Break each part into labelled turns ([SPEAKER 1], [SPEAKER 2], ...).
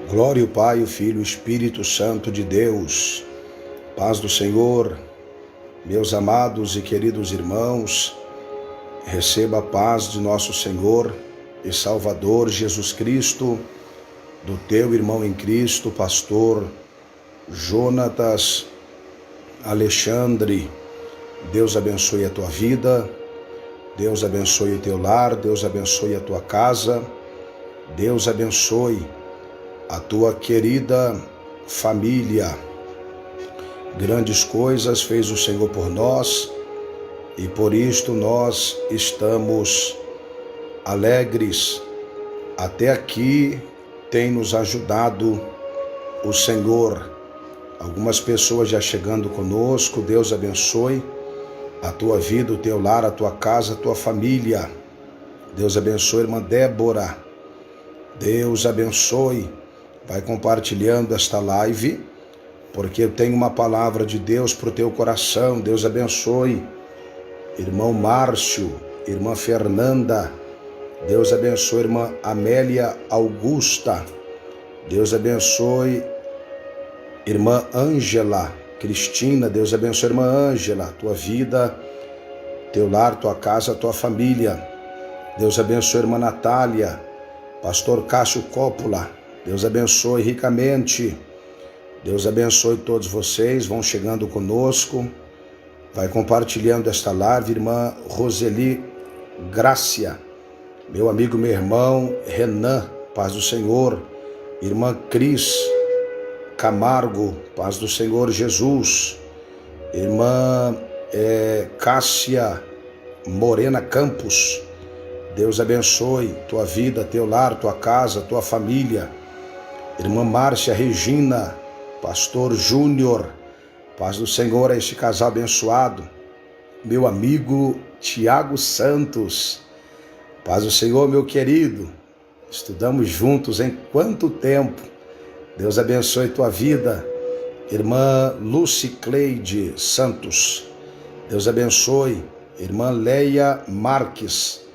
[SPEAKER 1] Glória ao Pai, o Filho e o Espírito Santo de Deus. Paz do Senhor, meus amados e queridos irmãos, receba a paz de nosso Senhor e Salvador Jesus Cristo, do teu irmão em Cristo, pastor Jonatas Alexandre. Deus abençoe a tua vida, Deus abençoe o teu lar, Deus abençoe a tua casa, Deus abençoe a tua querida família. Grandes coisas fez o Senhor por nós e por isto nós estamos alegres. Até aqui tem nos ajudado o Senhor. Algumas pessoas já chegando conosco. Deus abençoe a tua vida, o teu lar, a tua casa, a tua família. Deus abençoe, irmã Débora. Deus abençoe. Vai compartilhando esta live, porque eu tenho uma palavra de Deus para o teu coração. Deus abençoe, irmão Márcio, irmã Fernanda. Deus abençoe, irmã Amélia Augusta. Deus abençoe, irmã Ângela Cristina. Deus abençoe, irmã Ângela, tua vida, teu lar, tua casa, tua família. Deus abençoe, irmã Natália, pastor Cássio Coppola. Deus abençoe ricamente. Deus abençoe todos vocês. Vão chegando conosco. Vai compartilhando esta live. Irmã Roseli Grácia. Meu amigo, meu irmão Renan. Paz do Senhor. Irmã Cris Camargo. Paz do Senhor Jesus. Irmã Cássia Morena Campos. Deus abençoe tua vida, teu lar, tua casa, tua família. Irmã Márcia Regina, pastor Júnior, paz do Senhor a este casal abençoado. Meu amigo Tiago Santos, paz do Senhor, meu querido. Estudamos juntos em quanto tempo? Deus abençoe tua vida. Irmã Lucicleide Santos, Deus abençoe. Irmã Leia Marques,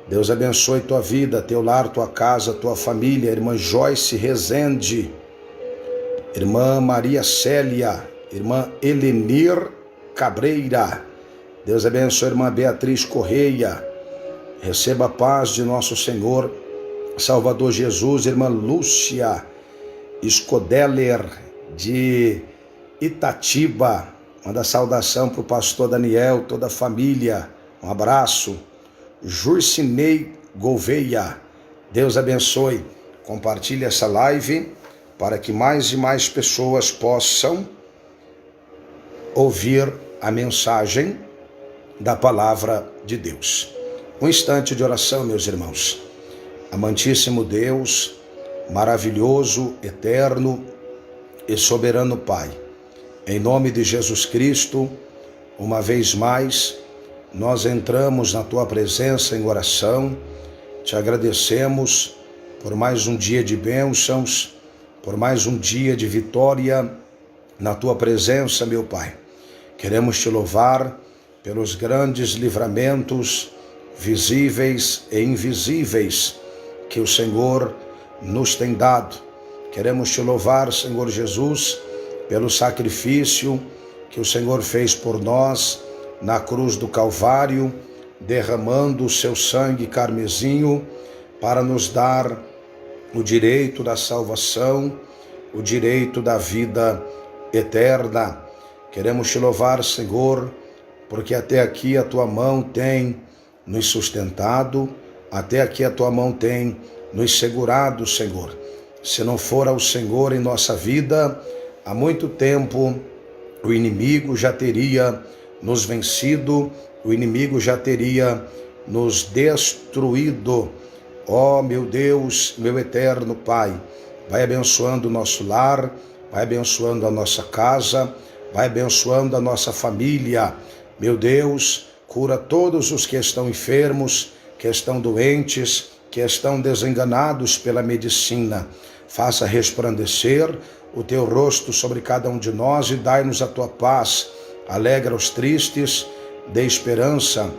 [SPEAKER 1] Deus abençoe tua vida, teu lar, tua casa, tua família. Irmã Joyce Rezende, irmã Maria Célia, irmã Elenir Cabreira. Deus abençoe, irmã Beatriz Correia. Receba a paz de nosso Senhor, Salvador Jesus. Irmã Lúcia Scodeller, de Itatiba. Manda saudação para o pastor Daniel, toda a família. Um abraço. Jurcinei Gouveia, Deus abençoe. Compartilhe essa live para que mais e mais pessoas possam ouvir a mensagem da palavra de Deus. Um instante de oração, meus irmãos. Amantíssimo Deus, maravilhoso, eterno e soberano Pai, em nome de Jesus Cristo, uma vez mais, nós entramos na tua presença em oração, te agradecemos por mais um dia de bênçãos, por mais um dia de vitória na tua presença, meu Pai. Queremos te louvar pelos grandes livramentos visíveis e invisíveis que o Senhor nos tem dado. Queremos te louvar, Senhor Jesus, pelo sacrifício que o Senhor fez por nós na cruz do Calvário, derramando o seu sangue carmesinho para nos dar o direito da salvação, o direito da vida eterna. Queremos te louvar, Senhor, porque até aqui a tua mão tem nos sustentado, até aqui a tua mão tem nos segurado, Senhor. Se não for ao Senhor em nossa vida, há muito tempo o inimigo já teria nos vencido, o inimigo já teria nos destruído. Ó meu Deus, meu eterno Pai, vai abençoando o nosso lar, vai abençoando a nossa casa, vai abençoando a nossa família. Meu Deus, cura todos os que estão enfermos, que estão doentes, que estão desenganados pela medicina. Faça resplandecer o teu rosto sobre cada um de nós e dai-nos a tua paz. Alegra os tristes, dê esperança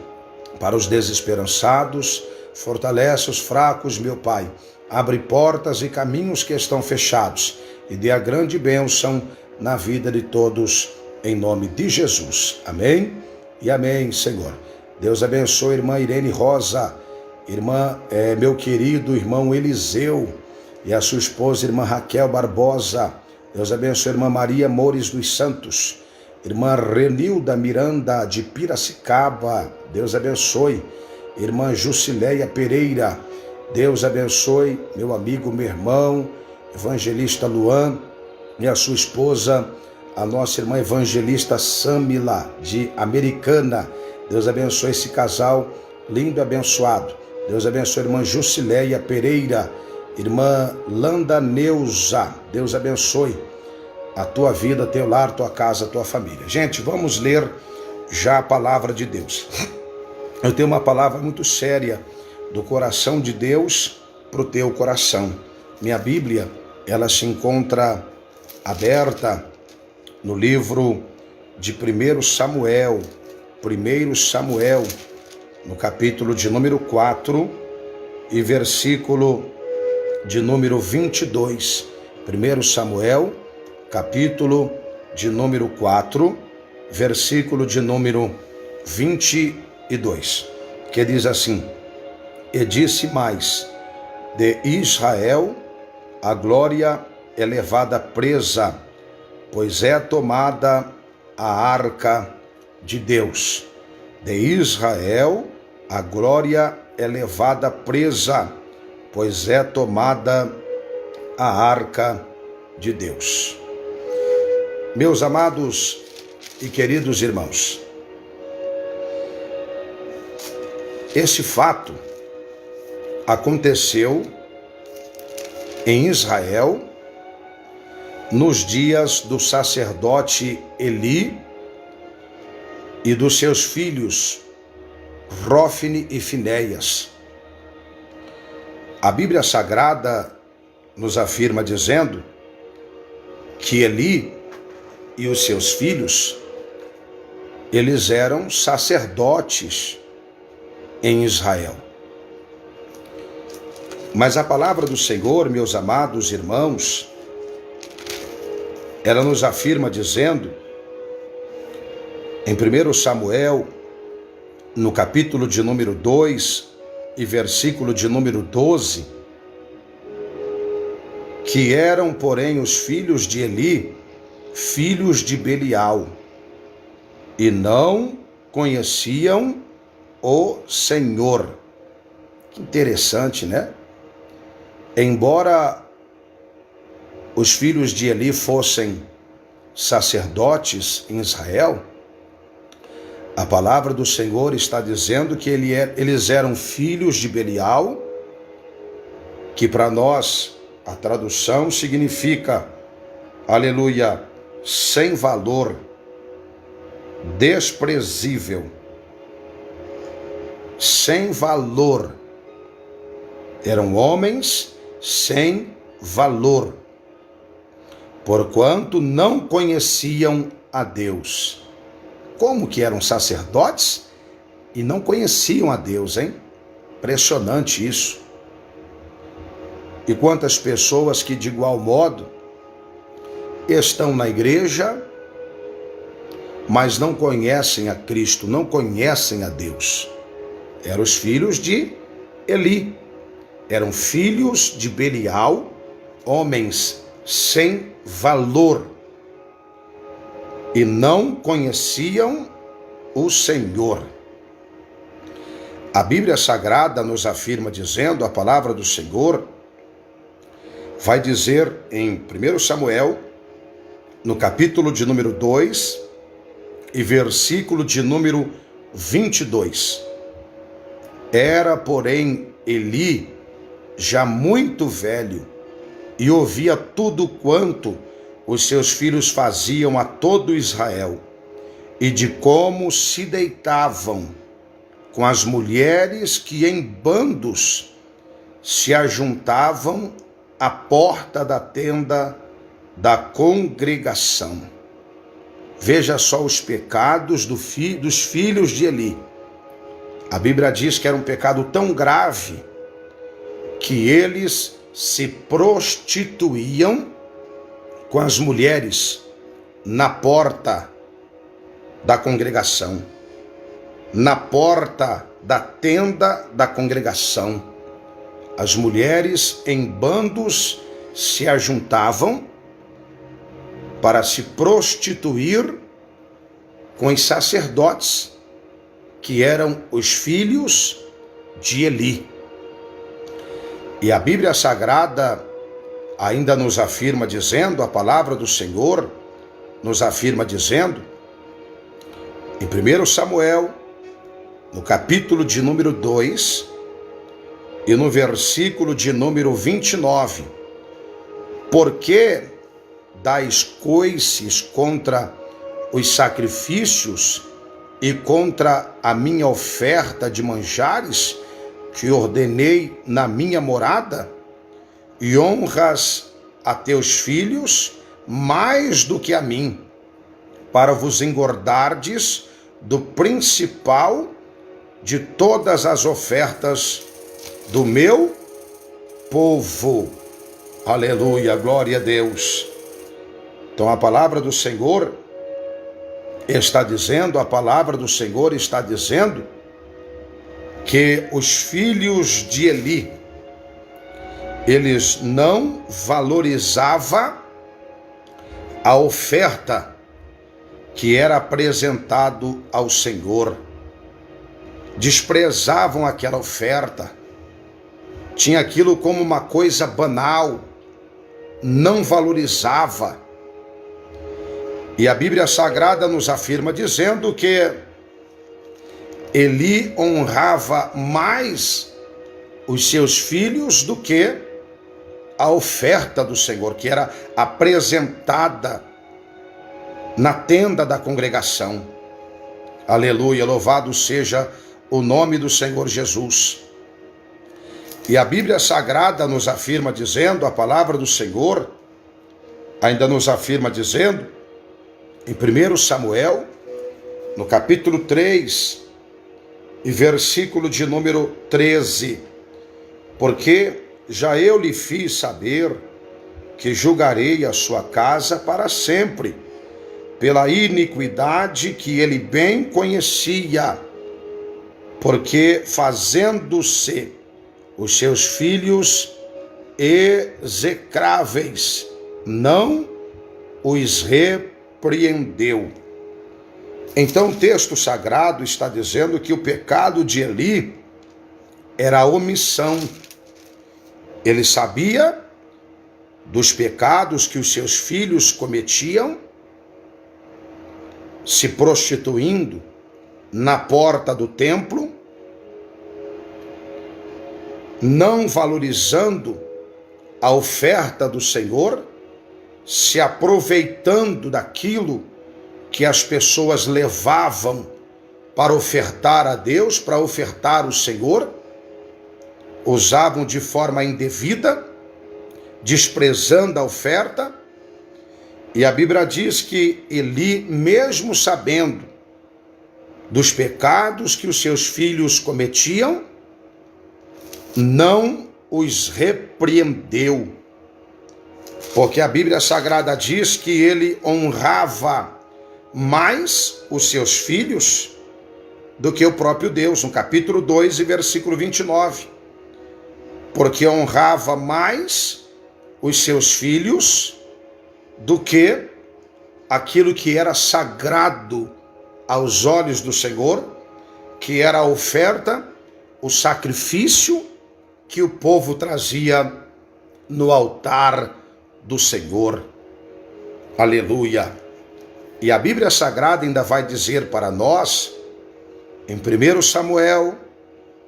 [SPEAKER 1] para os desesperançados, fortalece os fracos, meu Pai, abre portas e caminhos que estão fechados e dê a grande bênção na vida de todos, em nome de Jesus. Amém e amém, Senhor. Deus abençoe a irmã Irene Rosa, meu querido irmão Eliseu e a sua esposa, irmã Raquel Barbosa. Deus abençoe a irmã Maria Mores dos Santos, irmã Renilda Miranda de Piracicaba. Deus abençoe. Irmã Jusileia Pereira. Deus abençoe meu amigo, meu irmão, evangelista Luan e a sua esposa, a nossa irmã evangelista Samila de Americana. Deus abençoe esse casal lindo e abençoado. Deus abençoe a irmã Jusileia Pereira, irmã Landa Neuza. Deus abençoe a tua vida, teu lar, tua casa, tua família. Gente, vamos ler já a palavra de Deus. Eu tenho uma palavra muito séria do coração de Deus para o teu coração. Minha Bíblia, ela se encontra aberta no livro de 1 Samuel, no capítulo de número 4 e versículo de número 22. 1 Samuel, capítulo de número 4, versículo de número 22, que diz assim: E disse mais, de Israel a glória é levada presa, pois é tomada a arca de Deus. De Israel a glória é levada presa, pois é tomada a arca de Deus. Meus amados e queridos irmãos, esse fato aconteceu em Israel nos dias do sacerdote Eli e dos seus filhos Rófine e Finéias. A Bíblia Sagrada nos afirma dizendo que Eli e os seus filhos, eles eram sacerdotes em Israel. Mas a palavra do Senhor, meus amados irmãos, ela nos afirma dizendo, em 1 Samuel, no capítulo de número 2 e versículo de número 12, que eram, porém, os filhos de Eli, filhos de Belial, e não conheciam o Senhor. Que interessante, né? Embora os filhos de Eli fossem sacerdotes em Israel, a palavra do Senhor está dizendo que eles eram filhos de Belial, que para nós a tradução significa, aleluia, sem valor, desprezível, sem valor. Eram homens sem valor, porquanto não conheciam a Deus. Como que eram sacerdotes e não conheciam a Deus, hein? Impressionante isso. E quantas pessoas que de igual modo estão na igreja, mas não conhecem a Cristo, não conhecem a Deus. Eram os filhos de Eli, eram filhos de Belial, homens sem valor, e não conheciam o Senhor. A Bíblia Sagrada nos afirma dizendo, a palavra do Senhor vai dizer em 1 Samuel, no capítulo de número 2 e versículo de número 22. Era, porém, Eli já muito velho e ouvia tudo quanto os seus filhos faziam a todo Israel, e de como se deitavam com as mulheres que em bandos se ajuntavam à porta da tenda da congregação. Veja só os pecados dos filhos de Eli. A Bíblia diz que era um pecado tão grave que eles se prostituíam com as mulheres na porta da congregação, na porta da tenda da congregação. As mulheres em bandos se ajuntavam para se prostituir com os sacerdotes, que eram os filhos de Eli. E a Bíblia Sagrada ainda nos afirma dizendo, a palavra do Senhor nos afirma dizendo, em 1 Samuel, no capítulo de número 2 e no versículo de número 29, porque dais coices contra os sacrifícios e contra a minha oferta de manjares, que ordenei na minha morada, e honras a teus filhos mais do que a mim, para vos engordardes do principal de todas as ofertas do meu povo. Aleluia, glória a Deus. Então a palavra do Senhor está dizendo, que os filhos de Eli, eles não valorizavam a oferta que era apresentado ao Senhor. Desprezavam aquela oferta, tinha aquilo como uma coisa banal, não valorizava. E a Bíblia Sagrada nos afirma dizendo que Eli honrava mais os seus filhos do que a oferta do Senhor, que era apresentada na tenda da congregação. Aleluia, louvado seja o nome do Senhor Jesus. E a Bíblia Sagrada nos afirma dizendo, a palavra do Senhor ainda nos afirma dizendo, em 1 Samuel, no capítulo 3, e versículo de número 13, porque já eu lhe fiz saber que julgarei a sua casa para sempre, pela iniquidade que ele bem conhecia, porque fazendo-se os seus filhos execráveis, não os repreendeu. Então o texto sagrado está dizendo que o pecado de Eli era a omissão. Ele sabia dos pecados que os seus filhos cometiam, se prostituindo na porta do templo, não valorizando a oferta do Senhor, se aproveitando daquilo que as pessoas levavam para ofertar a Deus, para ofertar ao Senhor, usavam de forma indevida, desprezando a oferta. E a Bíblia diz que Eli, mesmo sabendo dos pecados que os seus filhos cometiam, não os repreendeu, porque a Bíblia Sagrada diz que ele honrava mais os seus filhos do que o próprio Deus, no capítulo 2 e versículo 29, porque honrava mais os seus filhos do que aquilo que era sagrado aos olhos do Senhor, que era a oferta, o sacrifício que o povo trazia no altar do Senhor. Aleluia! E a Bíblia Sagrada ainda vai dizer para nós, em 1 Samuel,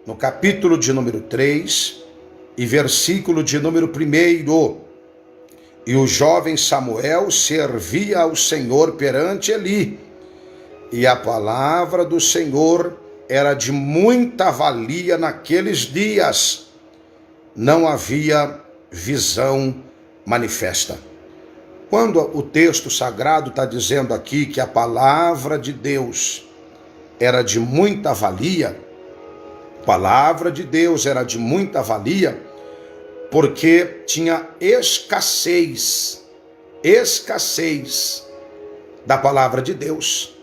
[SPEAKER 1] no capítulo de número 3 e versículo de número 1, e o jovem Samuel servia ao Senhor perante Eli, e a palavra do Senhor era de muita valia naqueles dias, não havia visão manifesta. Quando o texto sagrado está dizendo aqui que a palavra de Deus era de muita valia, porque tinha escassez da palavra de Deus.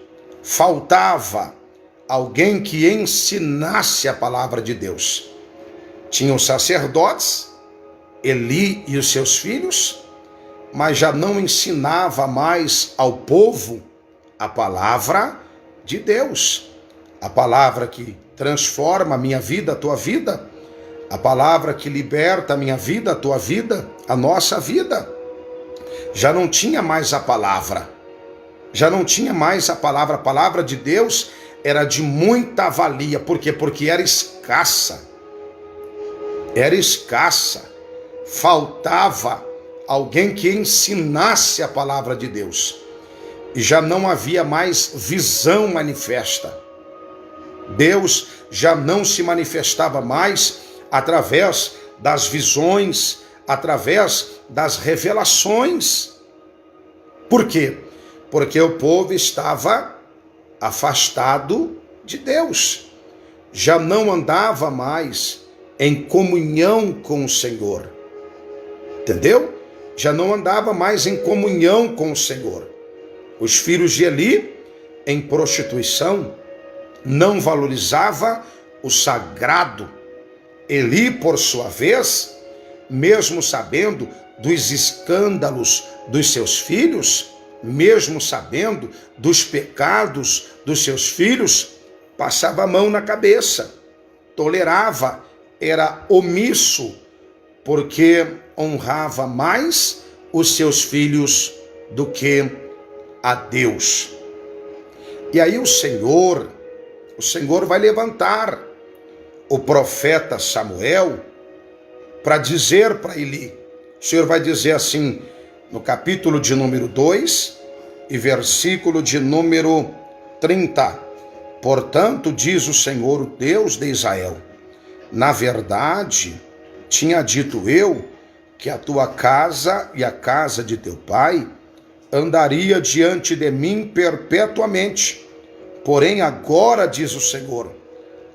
[SPEAKER 1] Faltava alguém que ensinasse a palavra de Deus. Tinham os sacerdotes, Eli e os seus filhos, mas já não ensinava mais ao povo a palavra de Deus. A palavra que transforma a minha vida, a tua vida. A palavra que liberta a minha vida, a tua vida, a nossa vida. Já não tinha mais a palavra. Já não tinha mais a palavra. A palavra de Deus era de muita valia. Por quê? Porque era escassa. Era escassa. Faltava alguém que ensinasse a palavra de Deus. E já não havia mais visão manifesta. Deus já não se manifestava mais através das visões, através das revelações. Por quê? Porque o povo estava afastado de Deus. Já não andava mais em comunhão com o Senhor. Entendeu? Já não andava mais em comunhão com o Senhor. Os filhos de Eli, em prostituição, não valorizava o sagrado. Eli, por sua vez, mesmo sabendo dos escândalos dos seus filhos, mesmo sabendo dos pecados dos seus filhos, passava a mão na cabeça, tolerava, era omisso, porque honrava mais os seus filhos do que a Deus. E aí o Senhor vai levantar o profeta Samuel para dizer para Eli. O Senhor vai dizer assim, no capítulo de número 2 e versículo de número 30. Portanto, diz o Senhor, o Deus de Israel, na verdade, tinha dito eu que a tua casa e a casa de teu pai andaria diante de mim perpetuamente. Porém, agora, diz o Senhor,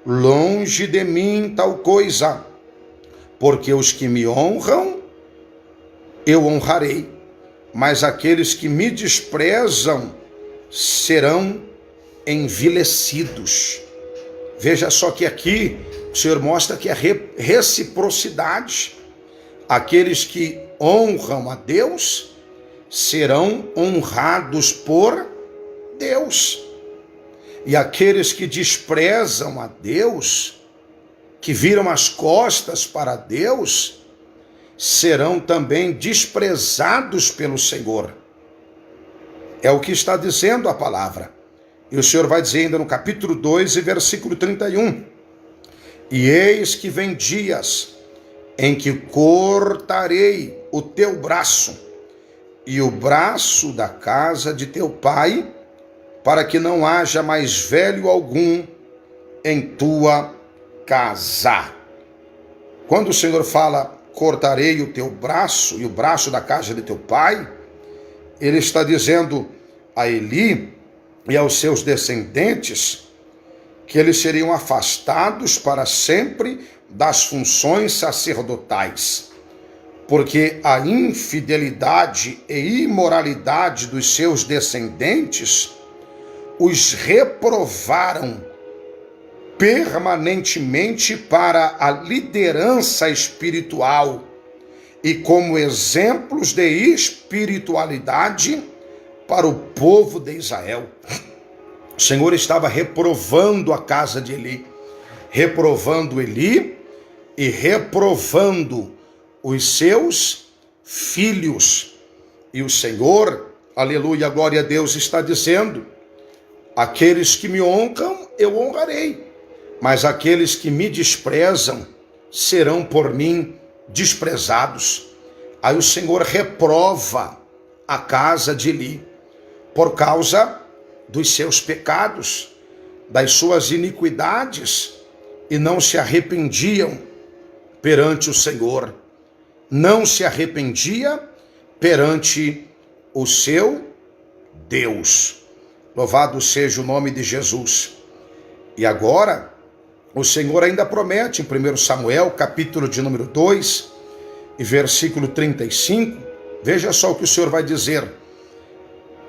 [SPEAKER 1] longe de mim tal coisa, porque os que me honram, eu honrarei, mas aqueles que me desprezam serão envilecidos. Veja só que aqui o Senhor mostra que é reciprocidade. Aqueles que honram a Deus serão honrados por Deus. E aqueles que desprezam a Deus, que viram as costas para Deus, serão também desprezados pelo Senhor. É o que está dizendo a palavra. E o Senhor vai dizer ainda no capítulo 2 e versículo 31. E eis que vem dias em que cortarei o teu braço e o braço da casa de teu pai, para que não haja mais velho algum em tua casa. Quando o Senhor fala, cortarei o teu braço e o braço da casa de teu pai, ele está dizendo a Eli e aos seus descendentes que eles seriam afastados para sempre das funções sacerdotais, porque a infidelidade e imoralidade dos seus descendentes os reprovaram permanentemente para a liderança espiritual e como exemplos de espiritualidade para o povo de Israel. O Senhor estava reprovando a casa de Eli, reprovando Eli e reprovando os seus filhos. E o Senhor, aleluia, glória a Deus, está dizendo, aqueles que me honram, eu honrarei, mas aqueles que me desprezam serão por mim desprezados. Aí o Senhor reprova a casa de Eli por causa dos seus pecados, das suas iniquidades, e não se arrependiam perante o Senhor, não se arrependia perante o seu Deus. Louvado seja o nome de Jesus. E agora, o Senhor ainda promete em 1 Samuel, capítulo de número 2, e versículo 35, veja só o que o Senhor vai dizer: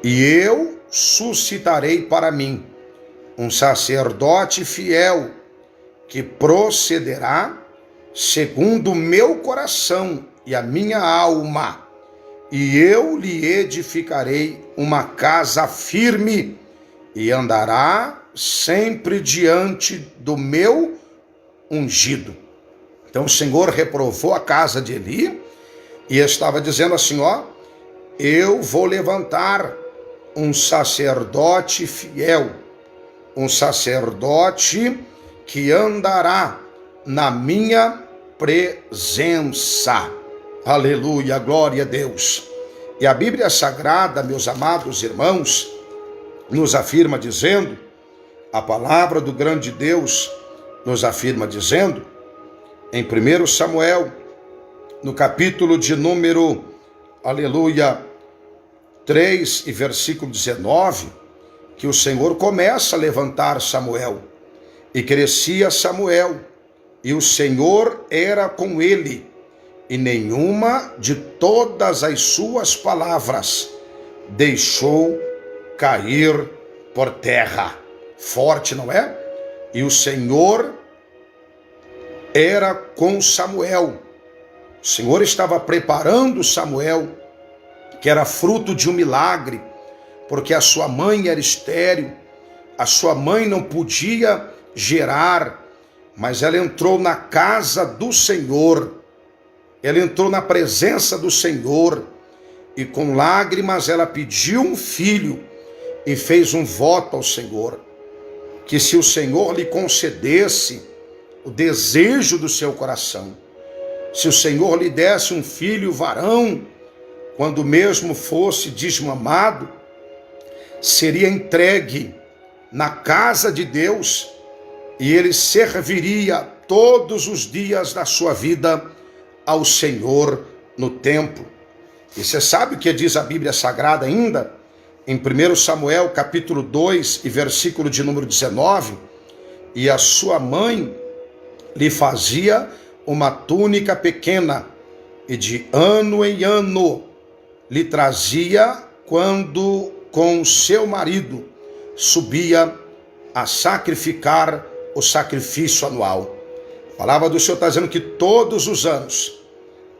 [SPEAKER 1] e eu suscitarei para mim um sacerdote fiel, que procederá segundo o meu coração e a minha alma, e eu lhe edificarei uma casa firme, e andará sempre diante do meu ungido. Então o Senhor reprovou a casa de Eli e estava dizendo assim: ó, eu vou levantar um sacerdote fiel, um sacerdote que andará na minha presença. Aleluia, glória a Deus. E a Bíblia Sagrada, meus amados irmãos, nos afirma dizendo, a palavra do grande Deus nos afirma dizendo, em 1 Samuel, no capítulo de número, aleluia, 3 e versículo 19, que o Senhor começa a levantar Samuel. E crescia Samuel, e o Senhor era com ele, e nenhuma de todas as suas palavras deixou cair por terra. Forte, não é? E o Senhor era com Samuel. O Senhor estava preparando Samuel, que era fruto de um milagre, porque a sua mãe era estéril, a sua mãe não podia gerar, mas ela entrou na casa do Senhor, ela entrou na presença do Senhor, e com lágrimas ela pediu um filho, e fez um voto ao Senhor, que se o Senhor lhe concedesse o desejo do seu coração, se o Senhor lhe desse um filho varão, quando mesmo fosse desmamado, seria entregue na casa de Deus, e ele serviria todos os dias da sua vida ao Senhor no templo. E você sabe o que diz a Bíblia Sagrada ainda? Em 1 Samuel capítulo 2 e versículo de número 19, e a sua mãe lhe fazia uma túnica pequena, e de ano em ano lhe trazia, quando com seu marido subia a sacrificar o sacrifício anual. A palavra do Senhor está dizendo que todos os anos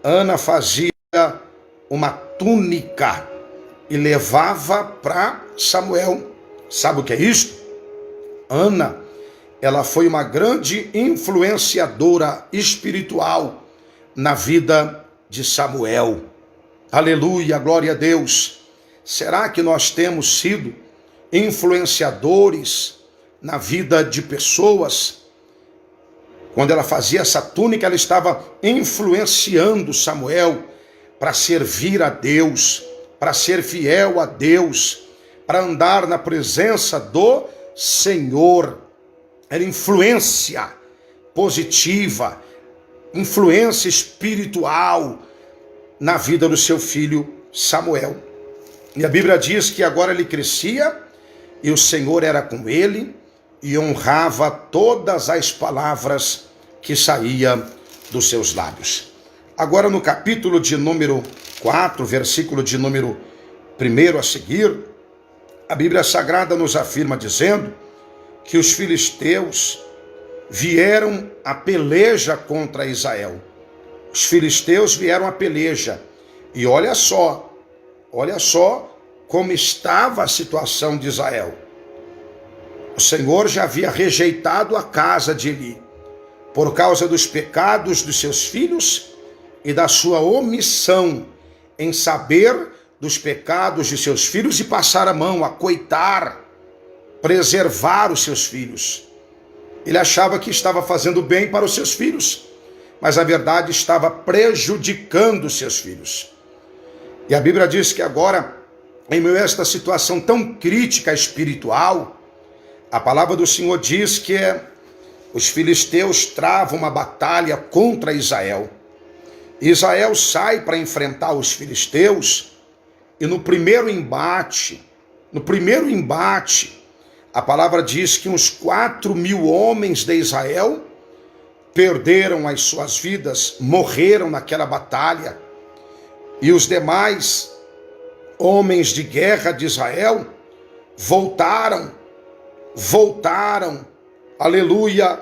[SPEAKER 1] Ana fazia uma túnica e levava para Samuel. Sabe o que é isso? Ana, ela foi uma grande influenciadora espiritual na vida de Samuel. Aleluia, glória a Deus. Será que nós temos sido influenciadores na vida de pessoas? Quando ela fazia essa túnica, ela estava influenciando Samuel para servir a Deus, para ser fiel a Deus, para andar na presença do Senhor. Era influência positiva, influência espiritual na vida do seu filho Samuel. E a Bíblia diz que agora ele crescia e o Senhor era com ele e honrava todas as palavras que saíam dos seus lábios. Agora no capítulo de número 4, versículo de número 1 a seguir, a Bíblia Sagrada nos afirma dizendo que os filisteus vieram a peleja contra Israel. Os filisteus vieram a peleja. E olha só como estava a situação de Israel. O Senhor já havia rejeitado a casa de Eli, por causa dos pecados dos seus filhos e da sua omissão em saber dos pecados de seus filhos e passar a mão, acoitar, preservar os seus filhos. Ele achava que estava fazendo bem para os seus filhos, mas a verdade estava prejudicando os seus filhos. E a Bíblia diz que agora, em meio a esta situação tão crítica espiritual, a palavra do Senhor diz que os filisteus travam uma batalha contra Israel. Israel sai para enfrentar os filisteus, e no primeiro embate, a palavra diz que uns 4.000 homens de Israel perderam as suas vidas, morreram naquela batalha, e os demais homens de guerra de Israel voltaram, aleluia,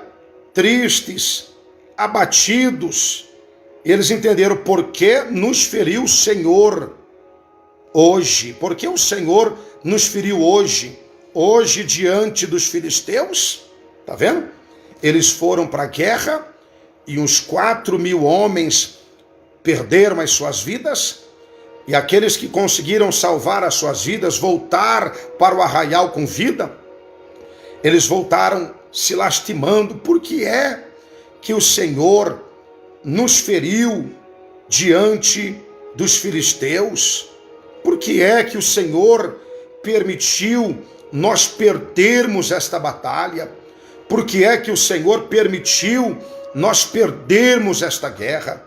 [SPEAKER 1] tristes, abatidos. Eles entenderam por que nos feriu o Senhor hoje, por que o Senhor nos feriu hoje diante dos filisteus. Tá vendo? Eles foram para a guerra e uns 4.000 homens perderam as suas vidas, e aqueles que conseguiram salvar as suas vidas, voltar para o arraial com vida, eles voltaram se lastimando. Por que é que o Senhor nos feriu diante dos filisteus? Por que é que o Senhor permitiu nós perdermos esta batalha? Por que é que o Senhor permitiu nós perdermos esta guerra?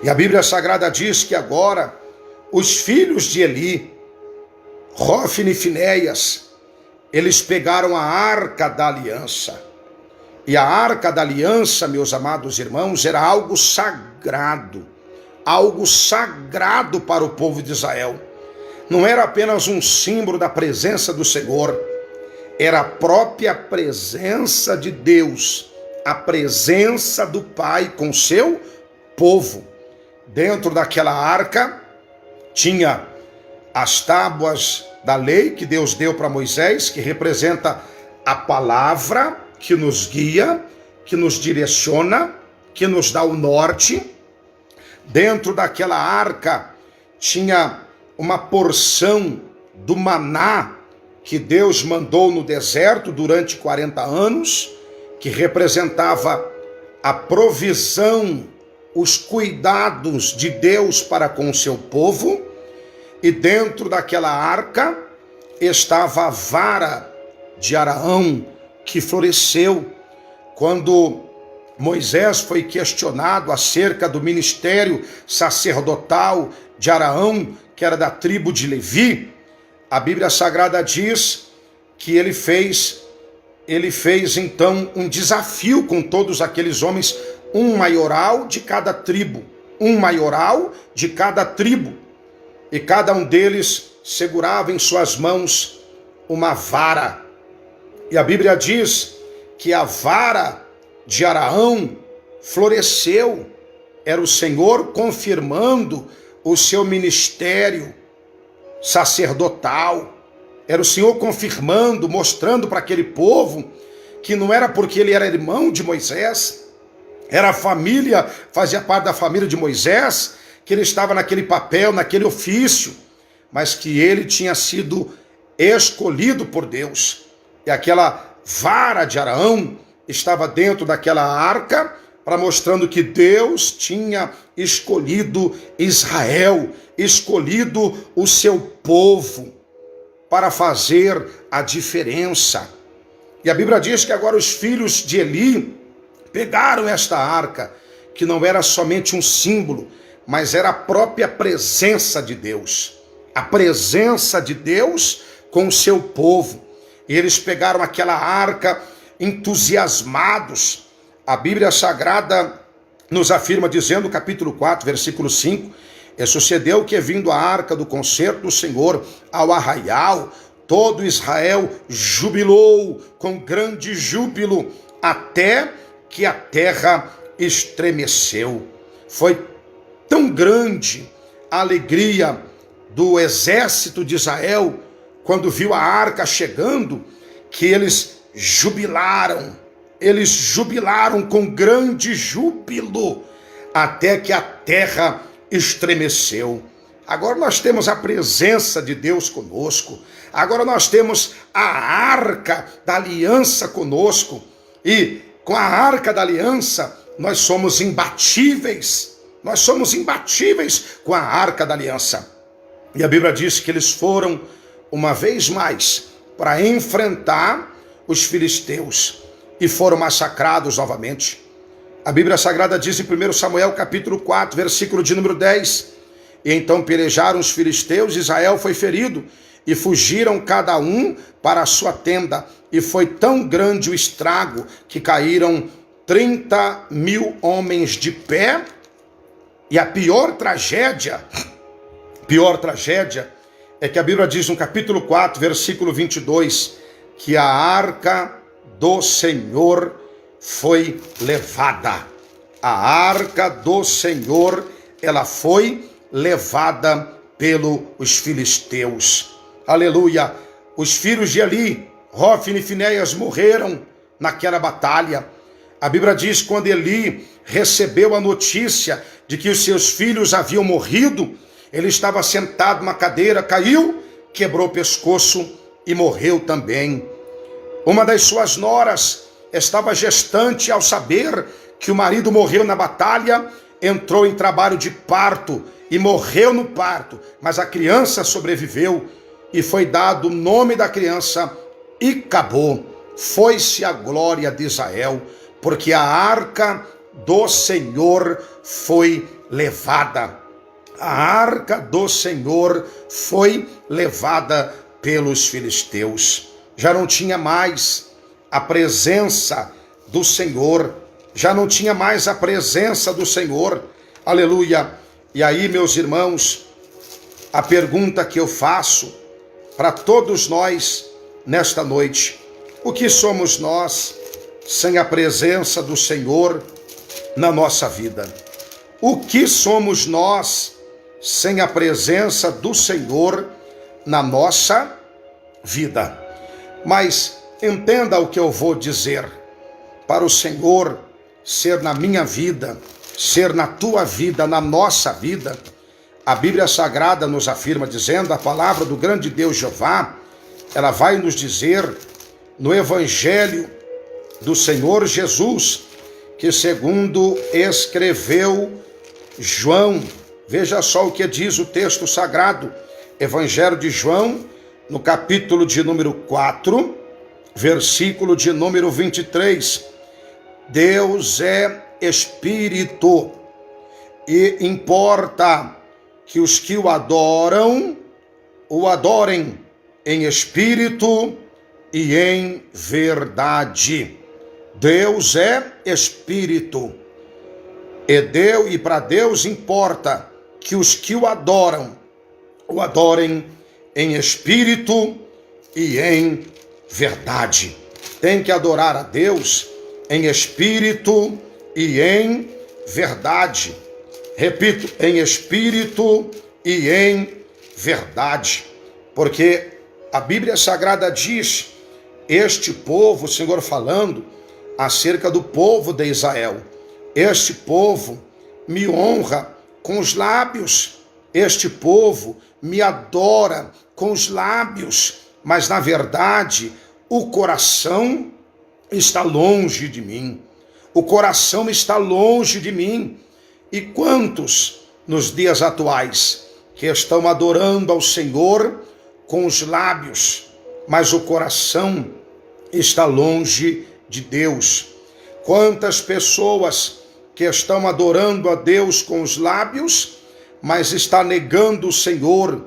[SPEAKER 1] E a Bíblia Sagrada diz que agora os filhos de Eli, Hofni e Finéias, eles pegaram a Arca da Aliança. E a Arca da Aliança, meus amados irmãos, era algo sagrado para o povo de Israel. Não era apenas um símbolo da presença do Senhor, era a própria presença de Deus, a presença do Pai com seu povo. Dentro daquela arca tinha as tábuas da lei que Deus deu para Moisés, que representa a palavra que nos guia, que nos direciona, que nos dá o norte. Dentro daquela arca tinha uma porção do maná que Deus mandou no deserto durante 40 anos, que representava a provisão, os cuidados de Deus para com o seu povo. E dentro daquela arca estava a vara de Araão, que floresceu quando Moisés foi questionado acerca do ministério sacerdotal de Araão, que era da tribo de Levi. A Bíblia Sagrada diz que ele fez então um desafio com todos aqueles homens, um maioral de cada tribo, e cada um deles segurava em suas mãos uma vara. E a Bíblia diz que a vara de Araão floresceu, era o Senhor confirmando o seu ministério sacerdotal, era o Senhor confirmando, mostrando para aquele povo que não era porque ele era irmão de Moisés, era a família, fazia parte da família de Moisés, que ele estava naquele papel, naquele ofício, mas que ele tinha sido escolhido por Deus. E aquela vara de Araão estava dentro daquela arca, para mostrando que Deus tinha escolhido Israel, escolhido o seu povo para fazer a diferença. E a Bíblia diz que agora os filhos de Eli pegaram esta arca, que não era somente um símbolo, mas era a própria presença de Deus. A presença de Deus com o seu povo. E eles pegaram aquela arca entusiasmados. A Bíblia Sagrada nos afirma, dizendo, capítulo 4, versículo 5, e sucedeu que, vindo a arca do concerto do Senhor ao arraial, todo Israel jubilou com grande júbilo, até que a terra estremeceu. Foi tão grande a alegria do exército de Israel quando viu a arca chegando, que eles jubilaram com grande júbilo, até que a terra estremeceu. Agora nós temos a presença de Deus conosco, agora nós temos a arca da aliança conosco, e com a arca da aliança nós somos imbatíveis com a arca da aliança. E a Bíblia diz que eles foram uma vez mais para enfrentar os filisteus e foram massacrados novamente. A Bíblia Sagrada diz em 1 Samuel capítulo 4, versículo de número 10, e então pelejaram os filisteus, Israel foi ferido, e fugiram cada um para a sua tenda, e foi tão grande o estrago que caíram 30.000 homens de pé, e a pior tragédia é que a Bíblia diz no capítulo 4, versículo 22, que a arca do Senhor foi levada. A arca do Senhor, ela foi levada pelos filisteus. Aleluia! Os filhos de Eli, Hofni e Finéias, morreram naquela batalha. A Bíblia diz que quando Eli recebeu a notícia de que os seus filhos haviam morrido, ele estava sentado numa cadeira, caiu, quebrou o pescoço e morreu também. Uma das suas noras estava gestante. Ao saber que o marido morreu na batalha, entrou em trabalho de parto e morreu no parto, mas a criança sobreviveu e foi dado o nome da criança Icabô. Foi-se a glória de Israel, porque a arca do Senhor foi levada. A arca do Senhor foi levada pelos filisteus. Já não tinha mais a presença do Senhor. Já não tinha mais a presença do Senhor. Aleluia. E aí, meus irmãos, a pergunta que eu faço para todos nós nesta noite: o que somos nós sem a presença do Senhor na nossa vida? O que somos nós sem a presença do Senhor na nossa vida? Mas entenda o que eu vou dizer. Para o Senhor ser na minha vida, ser na tua vida, na nossa vida, a Bíblia Sagrada nos afirma, dizendo, a palavra do grande Deus Jeová, ela vai nos dizer no Evangelho do Senhor Jesus, que segundo escreveu João, veja só o que diz o texto sagrado, Evangelho de João, no capítulo de número 4, versículo de número 23, Deus é Espírito, e importa que os que o adorem em espírito e em verdade. Deus é Espírito, e para Deus importa que os que o adorem em espírito e em verdade. Tem que adorar a Deus em espírito e em verdade. Repito, em espírito e em verdade. Porque a Bíblia Sagrada diz, este povo, o Senhor falando acerca do povo de Israel, este povo me honra com os lábios, este povo me adora com os lábios, mas na verdade o coração está longe de mim. O coração está longe de mim. E quantos nos dias atuais que estão adorando ao Senhor com os lábios, mas o coração está longe de Deus? Quantas pessoas que estão adorando a Deus com os lábios, mas está negando o Senhor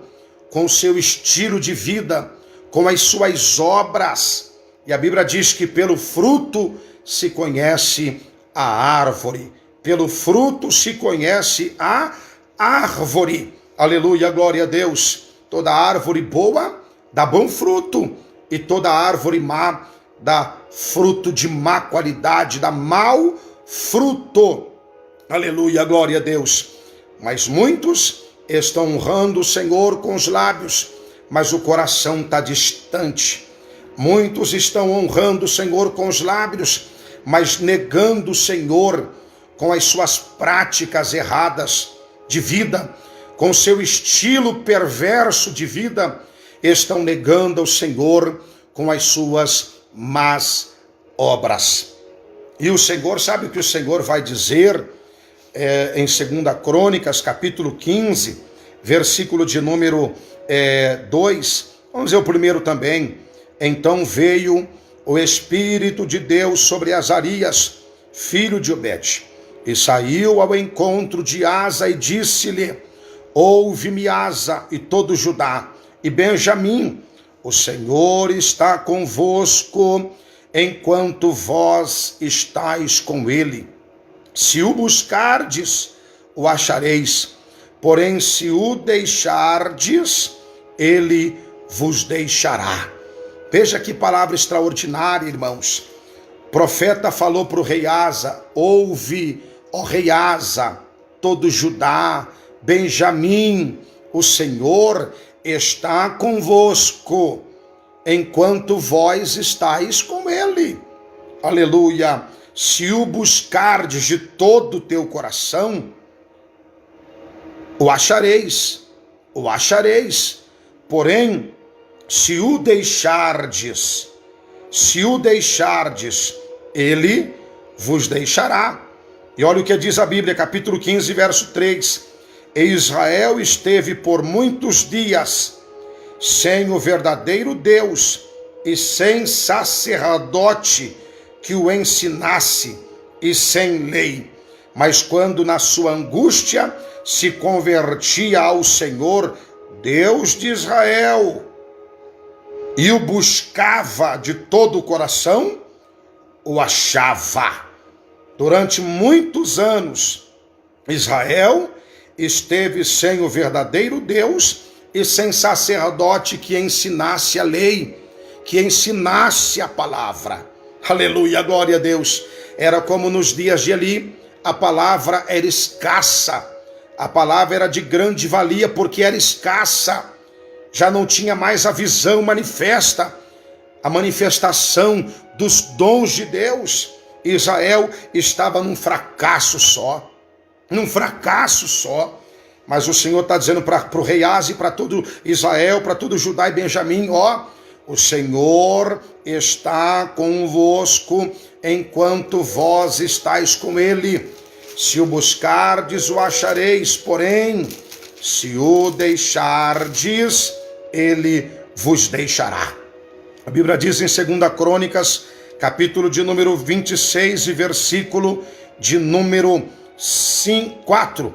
[SPEAKER 1] com o seu estilo de vida, com as suas obras. E a Bíblia diz que pelo fruto se conhece a árvore. Pelo fruto se conhece a árvore. Aleluia, glória a Deus. Toda árvore boa dá bom fruto, e toda árvore má dá fruto de má qualidade, dá mau fruto. Aleluia, glória a Deus. Mas muitos estão honrando o Senhor com os lábios, mas o coração está distante. Muitos estão honrando o Senhor com os lábios, mas negando o Senhor com as suas práticas erradas de vida, com o seu estilo perverso de vida, estão negando ao Senhor com as suas más obras. E o Senhor, sabe o que o Senhor vai dizer em 2 Crônicas, capítulo 15, versículo de número 2, vamos ver o primeiro também. Então veio o Espírito de Deus sobre Azarias, filho de Obed, e saiu ao encontro de Asa e disse-lhe, ouve-me, Asa, e todo Judá, e Benjamim, o Senhor está convosco, enquanto vós estáis com ele. Se o buscardes, o achareis, porém se o deixardes, ele vos deixará. Veja que palavra extraordinária, irmãos. O profeta falou para o rei Asa: ouve, ó rei Asa, todo Judá, Benjamim, o Senhor está convosco, enquanto vós estáis com ele. Aleluia. Se o buscardes de todo o teu coração, o achareis, porém, se o deixardes, ele vos deixará. E olha o que diz a Bíblia, capítulo 15, verso 3. E Israel esteve por muitos dias sem o verdadeiro Deus e sem sacerdote que o ensinasse e sem lei. Mas quando na sua angústia se convertia ao Senhor, Deus de Israel, e o buscava de todo o coração, o achava. Durante muitos anos, Israel esteve sem o verdadeiro Deus e sem sacerdote que ensinasse a lei, que ensinasse a palavra. Aleluia, glória a Deus. Era como nos dias de Eli, a palavra era escassa, a palavra era de grande valia porque era escassa, já não tinha mais a visão manifesta, a manifestação dos dons de Deus. Israel estava num fracasso só, mas o Senhor está dizendo para o rei Asa e para todo Israel, para todo Judá e Benjamim: ó, o Senhor está convosco enquanto vós estáis com ele. Se o buscardes, o achareis, porém, se o deixardes, ele vos deixará. A Bíblia diz em 2 Crônicas, capítulo de número 26 e versículo de número 4.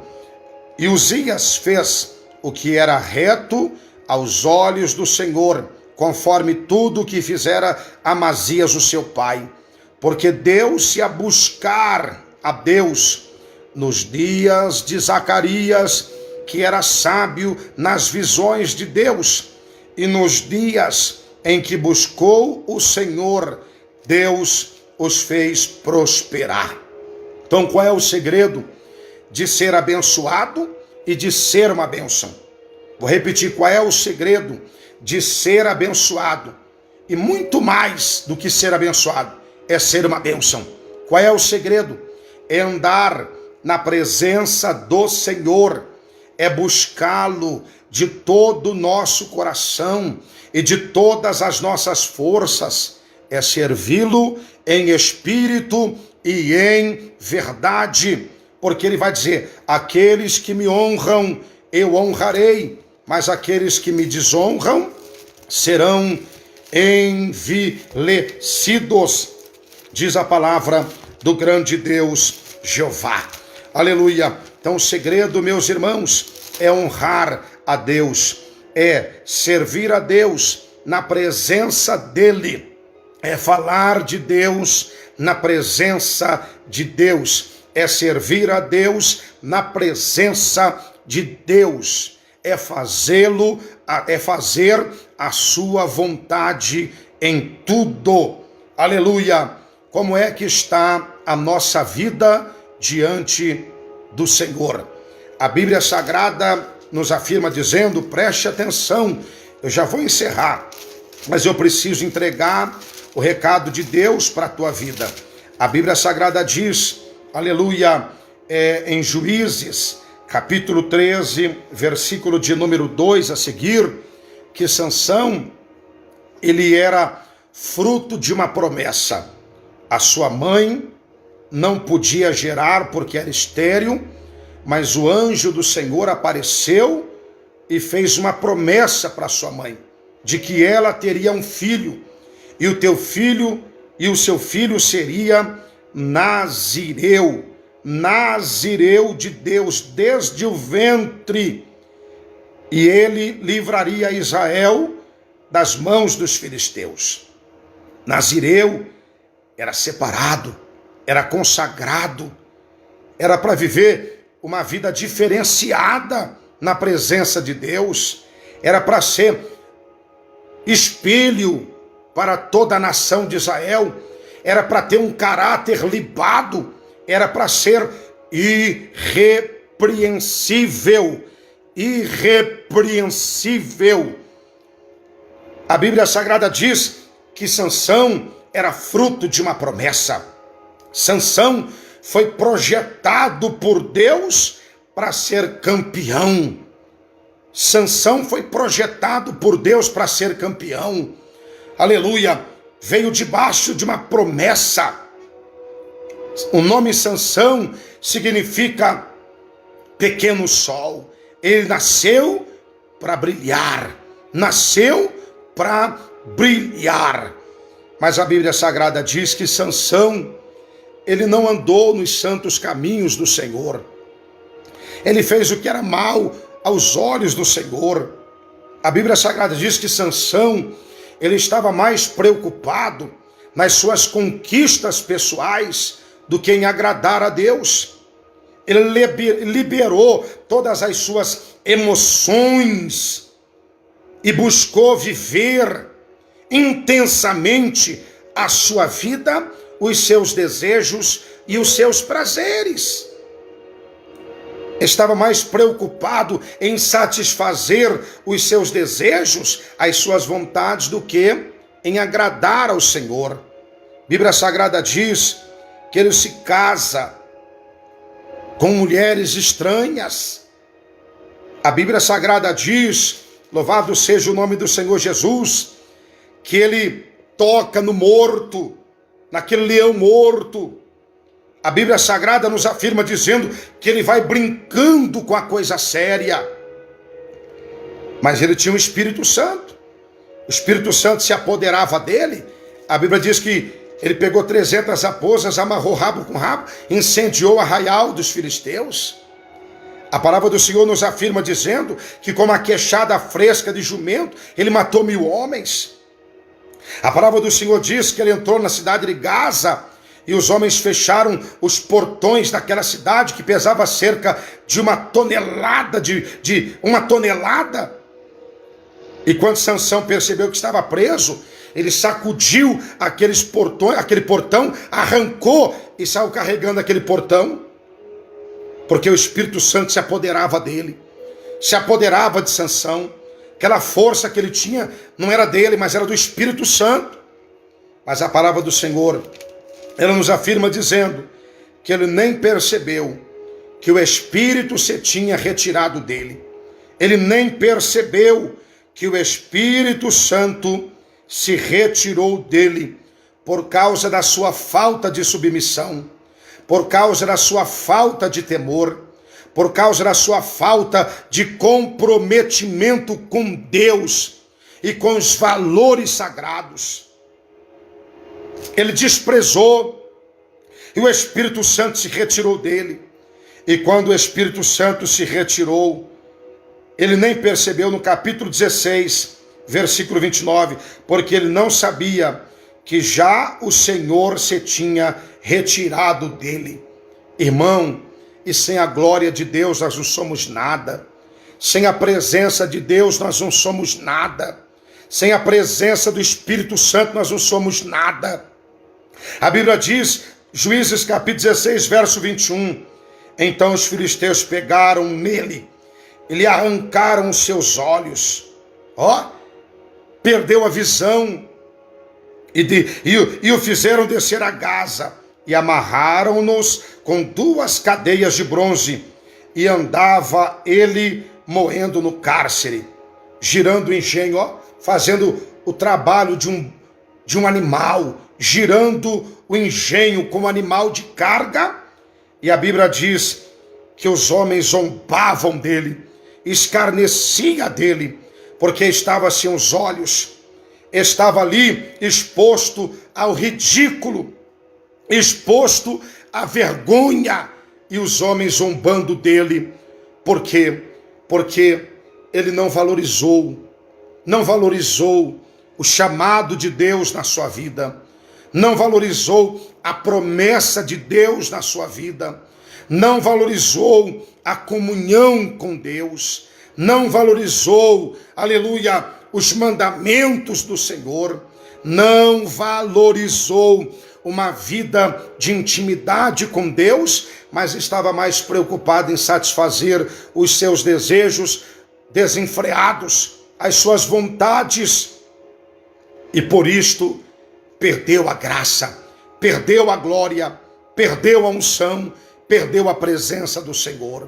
[SPEAKER 1] E Uzias fez o que era reto aos olhos do Senhor, conforme tudo o que fizera Amazias o seu pai, porque deu-se a buscar a Deus nos dias de Zacarias, que era sábio nas visões de Deus, e nos dias em que buscou o Senhor, Deus os fez prosperar. Então, qual é o segredo de ser abençoado e de ser uma bênção? Vou repetir: qual é o segredo de ser abençoado? E muito mais do que ser abençoado, é ser uma bênção. Qual é o segredo? É andar na presença do Senhor, é buscá-lo de todo o nosso coração e de todas as nossas forças, é servi-lo em espírito e em verdade, porque ele vai dizer: aqueles que me honram, eu honrarei, mas aqueles que me desonram serão envilecidos, diz a palavra do grande Deus Jeová. Aleluia. Então o segredo, meus irmãos, é honrar a Deus, é servir a Deus na presença dele, é falar de Deus na presença de Deus, é servir a Deus na presença de Deus, é fazê-lo, é fazer a sua vontade em tudo. Aleluia. Como é que está a nossa vida diante do Senhor? A Bíblia Sagrada nos afirma dizendo, preste atenção, eu já vou encerrar, mas eu preciso entregar o recado de Deus para a tua vida. A Bíblia Sagrada diz, aleluia, em Juízes, capítulo 13, versículo de número 2 a seguir, que Sansão, ele era fruto de uma promessa. A sua mãe não podia gerar porque era estéril, mas o anjo do Senhor apareceu e fez uma promessa para sua mãe, de que ela teria um filho, e o teu filho e o seu filho seria Nazireu, Nazireu de Deus desde o ventre, e ele livraria Israel das mãos dos filisteus. Nazireu era separado, era consagrado, era para viver uma vida diferenciada na presença de Deus, era para ser espelho para toda a nação de Israel, era para ter um caráter libado, era para ser irrepreensível. A Bíblia Sagrada diz que Sansão era fruto de uma promessa. Sansão foi projetado por Deus para ser campeão. Sansão foi projetado por Deus para ser campeão. Aleluia! Veio debaixo de uma promessa. O nome Sansão significa pequeno sol. Ele nasceu para brilhar. Nasceu para brilhar. Mas a Bíblia Sagrada diz que Sansão, ele não andou nos santos caminhos do Senhor. Ele fez o que era mal aos olhos do Senhor. A Bíblia Sagrada diz que Sansão, ele estava mais preocupado nas suas conquistas pessoais do que em agradar a Deus. Ele liberou todas as suas emoções e buscou viver intensamente a sua vida, os seus desejos e os seus prazeres. Estava mais preocupado em satisfazer os seus desejos, as suas vontades, do que em agradar ao Senhor. A Bíblia Sagrada diz que ele se casa com mulheres estranhas. A Bíblia Sagrada diz, louvado seja o nome do Senhor Jesus, que ele toca no morto, naquele leão morto. A Bíblia Sagrada nos afirma dizendo que ele vai brincando com a coisa séria. Mas ele tinha o Espírito Santo. O Espírito Santo se apoderava dele. A Bíblia diz que ele pegou 300 raposas, amarrou rabo com rabo, incendiou o arraial dos filisteus. A palavra do Senhor nos afirma dizendo que com uma queixada fresca de jumento, ele matou 1000 homens. A palavra do Senhor diz que ele entrou na cidade de Gaza e os homens fecharam os portões daquela cidade que pesava cerca de uma tonelada, uma tonelada. E quando Sansão percebeu que estava preso, ele sacudiu aquele portão, arrancou e saiu carregando aquele portão, porque o Espírito Santo se apoderava dele, se apoderava de Sansão. Aquela força que ele tinha não era dele, mas era do Espírito Santo. Mas a palavra do Senhor, ela nos afirma dizendo que ele nem percebeu que o Espírito se tinha retirado dele. Ele nem percebeu que o Espírito Santo se retirou dele por causa da sua falta de submissão, por causa da sua falta de temor, por causa da sua falta de comprometimento com Deus e com os valores sagrados. Ele desprezou e o Espírito Santo se retirou dele. E quando o Espírito Santo se retirou, ele nem percebeu, no capítulo 16, versículo 29, porque ele não sabia que já o Senhor se tinha retirado dele. Irmão, e sem a glória de Deus nós não somos nada. Sem a presença de Deus nós não somos nada. Sem a presença do Espírito Santo nós não somos nada. A Bíblia diz, Juízes capítulo 16, verso 21, então os filisteus pegaram nele e lhe arrancaram os seus olhos. Perdeu a visão e o fizeram descer a Gaza e amarraram-nos com 2 cadeias de bronze e andava ele moendo no cárcere, girando o engenho, fazendo o trabalho de um animal, girando o engenho como animal de carga. E a Bíblia diz que os homens zombavam dele, escarnecia dele, porque estava sem os olhos, estava ali exposto ao ridículo, exposto à vergonha, e os homens zombando dele. Por quê? Porque ele não valorizou o chamado de Deus na sua vida, não valorizou a promessa de Deus na sua vida, não valorizou a comunhão com Deus, não valorizou, aleluia, os mandamentos do Senhor, não valorizou uma vida de intimidade com Deus, mas estava mais preocupado em satisfazer os seus desejos desenfreados, as suas vontades, e por isto perdeu a graça, perdeu a glória, perdeu a unção, perdeu a presença do Senhor.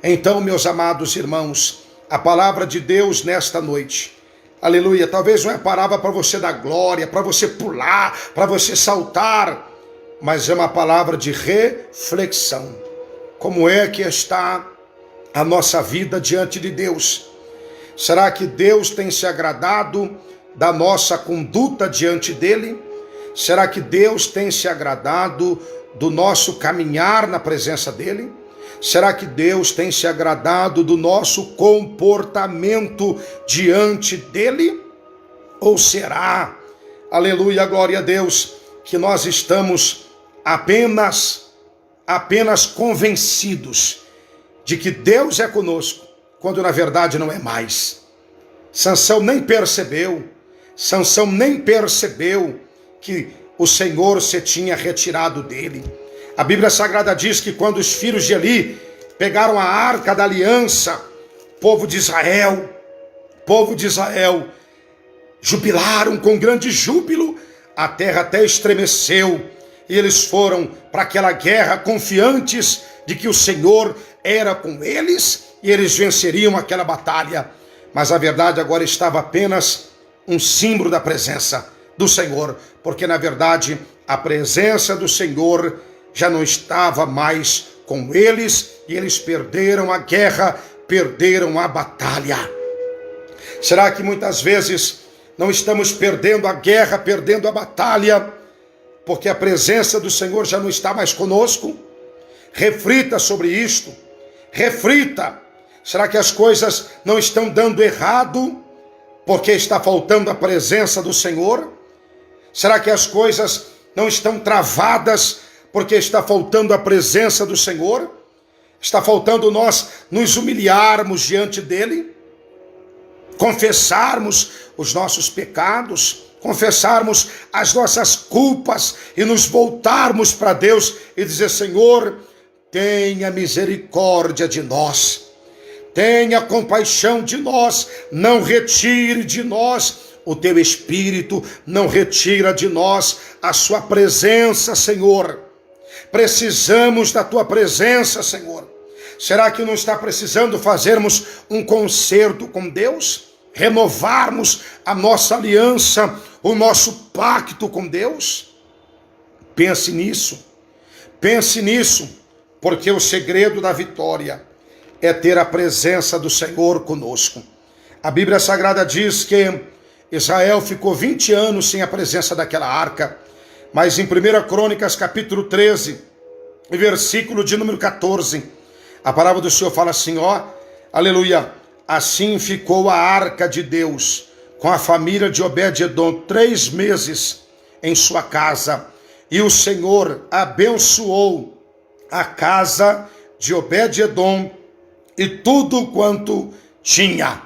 [SPEAKER 1] Então, meus amados irmãos, a palavra de Deus nesta noite, aleluia, talvez não é palavra para você dar glória, para você pular, para você saltar, mas é uma palavra de reflexão. Como é que está a nossa vida diante de Deus? Será que Deus tem se agradado da nossa conduta diante dele? Será que Deus tem se agradado do nosso caminhar na presença dele? Será que Deus tem se agradado do nosso comportamento diante dele? Ou será, aleluia, glória a Deus, que nós estamos apenas convencidos de que Deus é conosco, quando na verdade não é mais? Sansão nem percebeu que o Senhor se tinha retirado dele. A Bíblia Sagrada diz que quando os filhos de Eli pegaram a arca da aliança, povo de Israel, jubilaram com grande júbilo, a terra até estremeceu, e eles foram para aquela guerra confiantes de que o Senhor era com eles, e eles venceriam aquela batalha. Mas a verdade agora estava apenas um símbolo da presença do Senhor, porque na verdade a presença do Senhor já não estava mais com eles, e eles perderam a guerra, perderam a batalha. Será que muitas vezes não estamos perdendo a guerra, perdendo a batalha, porque a presença do Senhor já não está mais conosco? Reflita sobre isto, reflita. Será que as coisas não estão dando errado porque está faltando a presença do Senhor? Será que as coisas não estão travadas porque está faltando a presença do Senhor? Está faltando nós nos humilharmos diante dele, confessarmos os nossos pecados, confessarmos as nossas culpas e nos voltarmos para Deus e dizer: Senhor, tenha misericórdia de nós, tenha compaixão de nós, não retire de nós o teu Espírito, não retira de nós a sua presença, Senhor. Precisamos da tua presença, Senhor. Será que não está precisando fazermos um concerto com Deus? Renovarmos a nossa aliança, o nosso pacto com Deus? Pense nisso, porque o segredo da vitória é ter a presença do Senhor conosco. A Bíblia Sagrada diz que Israel ficou 20 anos sem a presença daquela arca, mas em 1 Crônicas capítulo 13, versículo de número 14, a palavra do Senhor fala assim, aleluia, assim ficou a arca de Deus com a família de Obed-edom 3 meses em sua casa, e o Senhor abençoou a casa de Obed-edom e tudo quanto tinha,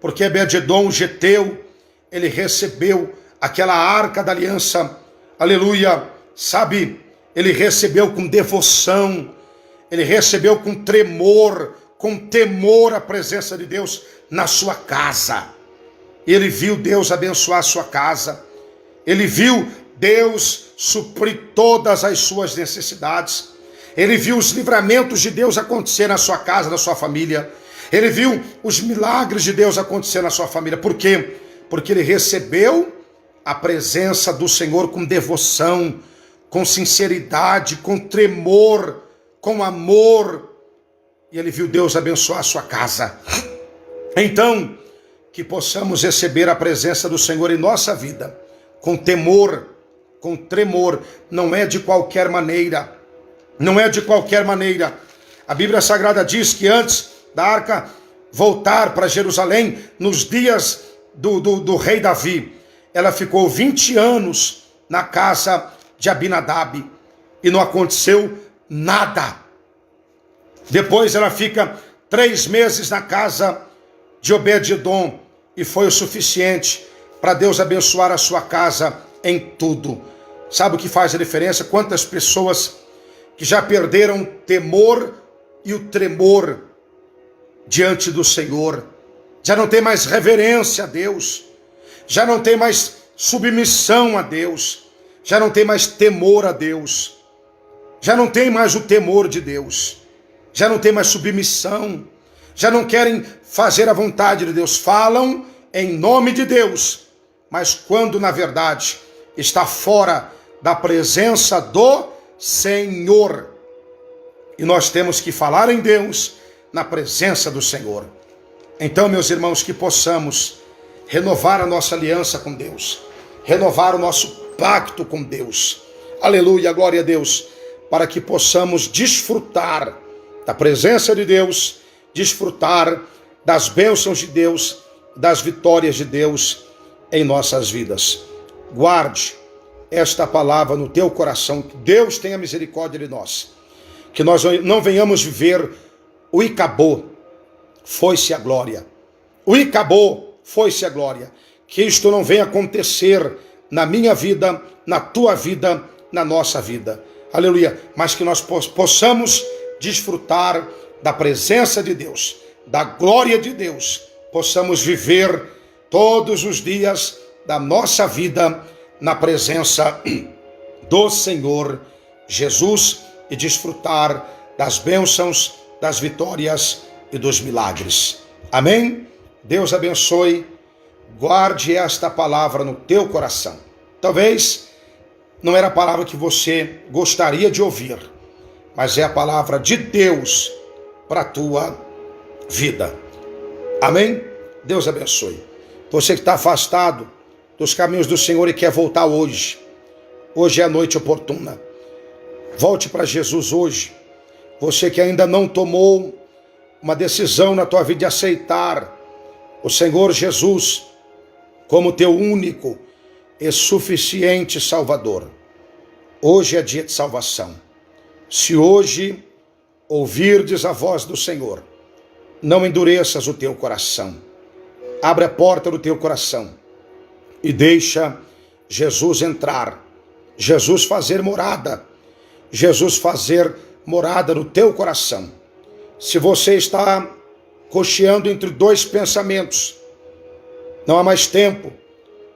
[SPEAKER 1] porque Obed-edom, o geteu, ele recebeu aquela arca da aliança, aleluia, sabe, ele recebeu com devoção, ele recebeu com tremor, com temor a presença de Deus na sua casa. Ele viu Deus abençoar a sua casa, ele viu Deus suprir todas as suas necessidades, ele viu os livramentos de Deus acontecer na sua casa, na sua família, ele viu os milagres de Deus acontecer na sua família. Por quê? Porque ele recebeu a presença do Senhor com devoção, com sinceridade, com tremor, com amor, e ele viu Deus abençoar a sua casa. Então, que possamos receber a presença do Senhor em nossa vida, com temor, com tremor, não é de qualquer maneira, A Bíblia Sagrada diz que antes da arca voltar para Jerusalém, nos dias do rei Davi, ela ficou 20 anos na casa de Abinadab e não aconteceu nada. Depois ela fica 3 meses na casa de Obed-edom e foi o suficiente para Deus abençoar a sua casa em tudo. Sabe o que faz a diferença? Quantas pessoas que já perderam o temor e o tremor diante do Senhor, já não tem mais reverência a Deus, já não tem mais submissão a Deus, já não tem mais temor a Deus, já não tem mais o temor de Deus, já não tem mais submissão, já não querem fazer a vontade de Deus, falam em nome de Deus, mas quando na verdade está fora da presença do Senhor. E nós temos que falar em Deus na presença do Senhor. Então, meus irmãos, que possamos renovar a nossa aliança com Deus, renovar o nosso pacto com Deus. Aleluia, glória a Deus, para que possamos desfrutar da presença de Deus, desfrutar das bênçãos de Deus, das vitórias de Deus em nossas vidas. Guarde esta palavra no teu coração, que Deus tenha misericórdia de nós, que nós não venhamos viver o acabou, foi-se a glória. O acabou, foi-se a glória. Que isto não venha acontecer na minha vida, na tua vida, na nossa vida. Aleluia. Mas que nós possamos desfrutar da presença de Deus, da glória de Deus. Possamos viver todos os dias da nossa vida na presença do Senhor Jesus e desfrutar das bênçãos, das vitórias e dos milagres. Amém? Deus abençoe. Guarde esta palavra no teu coração. Talvez não era a palavra que você gostaria de ouvir, mas é a palavra de Deus para a tua vida. Amém? Deus abençoe. Você que está afastado dos caminhos do Senhor e quer voltar hoje. Hoje é a noite oportuna. Volte para Jesus hoje. Você que ainda não tomou uma decisão na tua vida de aceitar o Senhor Jesus como teu único e suficiente Salvador. Hoje é dia de salvação. Se hoje ouvirdes a voz do Senhor, não endureças o teu coração. Abre a porta do teu coração e deixa Jesus entrar, Jesus fazer morada, Jesus fazer morada no teu coração. Se você está cocheando entre dois pensamentos, não há mais tempo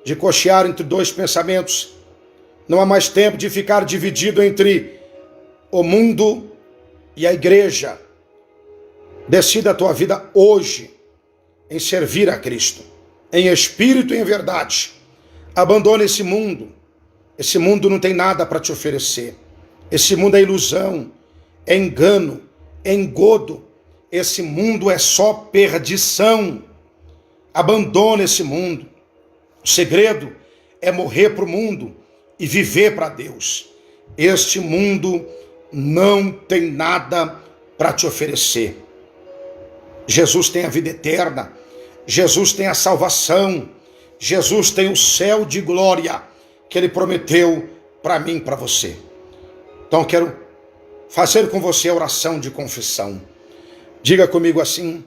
[SPEAKER 1] de cochear entre dois pensamentos, não há mais tempo de ficar dividido entre o mundo e a igreja. Decida a tua vida hoje em servir a Cristo, em espírito e em verdade. Abandone esse mundo. Esse mundo não tem nada para te oferecer. Esse mundo é ilusão, é engano, é engodo. Esse mundo é só perdição. Abandone esse mundo. O segredo é morrer para o mundo e viver para Deus. Este mundo não tem nada para te oferecer. Jesus tem a vida eterna, Jesus tem a salvação, Jesus tem o céu de glória que Ele prometeu para mim e para você. Então quero fazer com você a oração de confissão. Diga comigo assim: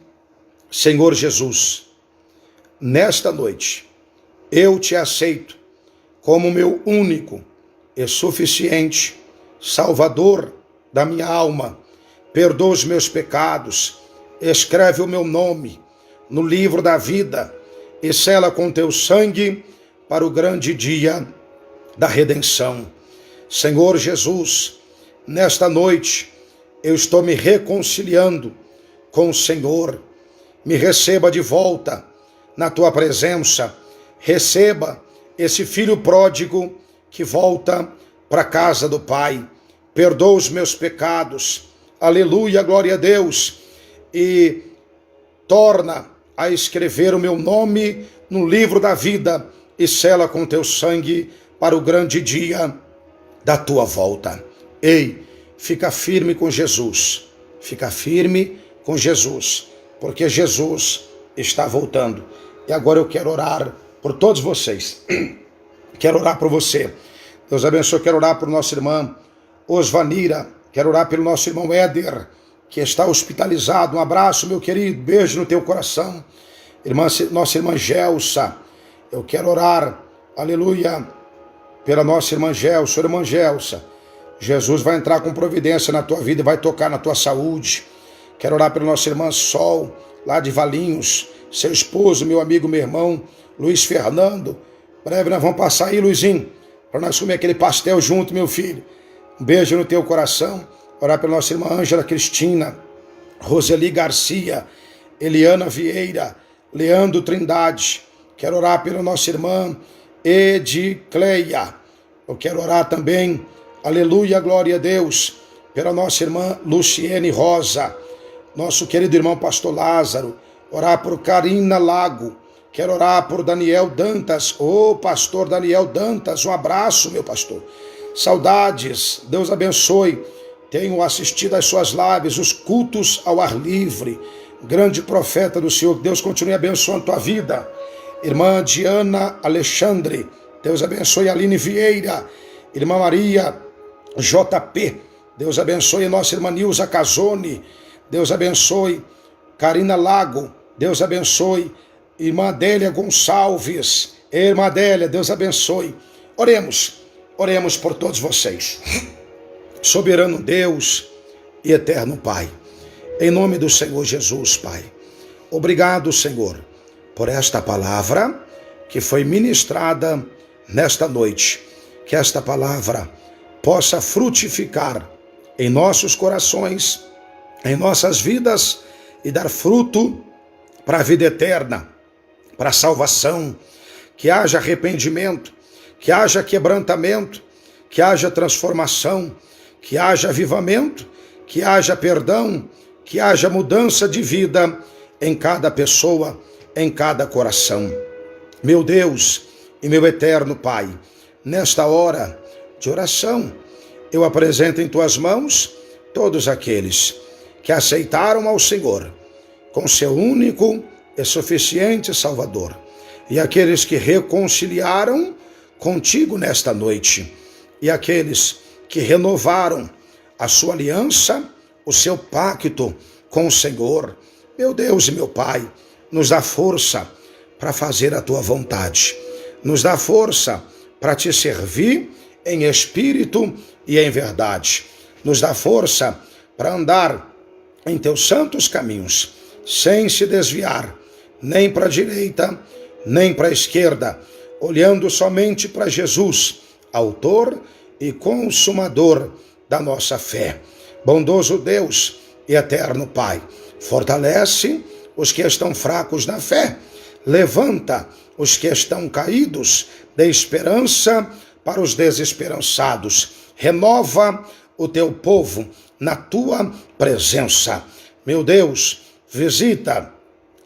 [SPEAKER 1] Senhor Jesus, nesta noite eu te aceito como meu único e suficiente Salvador da minha alma. Perdoa os meus pecados, escreve o meu nome no livro da vida e sela com teu sangue para o grande dia da redenção. Senhor Jesus, nesta noite eu estou me reconciliando com o Senhor. Me receba de volta na tua presença. Receba esse filho pródigo que volta para a casa do Pai. Perdoa os meus pecados. Aleluia, glória a Deus. E torna a escrever o meu nome no livro da vida e sela com teu sangue para o grande dia da tua volta. Ei, fica firme com Jesus. Fica firme com Jesus, porque Jesus está voltando. E agora eu quero orar por todos vocês Quero orar por você. Deus abençoe. Quero orar por nossa irmã Osvanira. Quero orar pelo nosso irmão Éder, que está hospitalizado. Um abraço, meu querido. Beijo no teu coração. Nossa irmã Gelsa. Eu quero orar, aleluia, pela nossa irmã Gelsa. Irmã Gelsa, Jesus vai entrar com providência na tua vida e vai tocar na tua saúde. Quero orar pela nossa irmã Sol, lá de Valinhos. Seu esposo, meu amigo, meu irmão, Luiz Fernando. Breve nós vamos passar aí, Luizinho, para nós comer aquele pastel junto, meu filho. Um beijo no teu coração. Orar pela nossa irmã Ângela Cristina, Roseli Garcia, Eliana Vieira, Leandro Trindade. Quero orar pela nossa irmã Edicleia. Eu quero orar também, aleluia, glória a Deus, pela nossa irmã Luciene Rosa, nosso querido irmão pastor Lázaro. Orar por Karina Lago. Quero orar por Daniel Dantas. Ô, pastor Daniel Dantas, um abraço, meu pastor. Saudades, Deus abençoe. Tenho assistido às suas lives, os cultos ao ar livre. Grande profeta do Senhor, Deus continue abençoando a tua vida. Irmã Diana Alexandre, Deus abençoe. Aline Vieira, irmã Maria JP, Deus abençoe. Nossa irmã Nilza Casoni, Deus abençoe. Karina Lago, Deus abençoe. Irmã Adélia Gonçalves, irmã Adélia, Deus abençoe. Oremos por todos vocês. Soberano Deus e eterno Pai, em nome do Senhor Jesus, Pai, obrigado, Senhor, por esta palavra que foi ministrada nesta noite. Que esta palavra possa frutificar em nossos corações, em nossas vidas e dar fruto para a vida eterna, para a salvação. Que haja arrependimento, que haja quebrantamento, que haja transformação, que haja avivamento, que haja perdão, que haja mudança de vida em cada pessoa, em cada coração. Meu Deus e meu eterno Pai, nesta hora de oração, eu apresento em tuas mãos todos aqueles que aceitaram ao Senhor com seu único e suficiente Salvador, e aqueles que reconciliaram contigo nesta noite, e aqueles que renovaram a sua aliança, o seu pacto com o Senhor. Meu Deus e meu Pai, nos dá força para fazer a tua vontade, nos dá força para te servir em espírito e em verdade, nos dá força para andar em teus santos caminhos, sem se desviar, nem para a direita, nem para a esquerda, olhando somente para Jesus, autor e consumador da nossa fé. Bondoso Deus e eterno Pai, fortalece os que estão fracos na fé, levanta os que estão caídos, dê esperança para os desesperançados, renova o teu povo na tua presença. Meu Deus, visita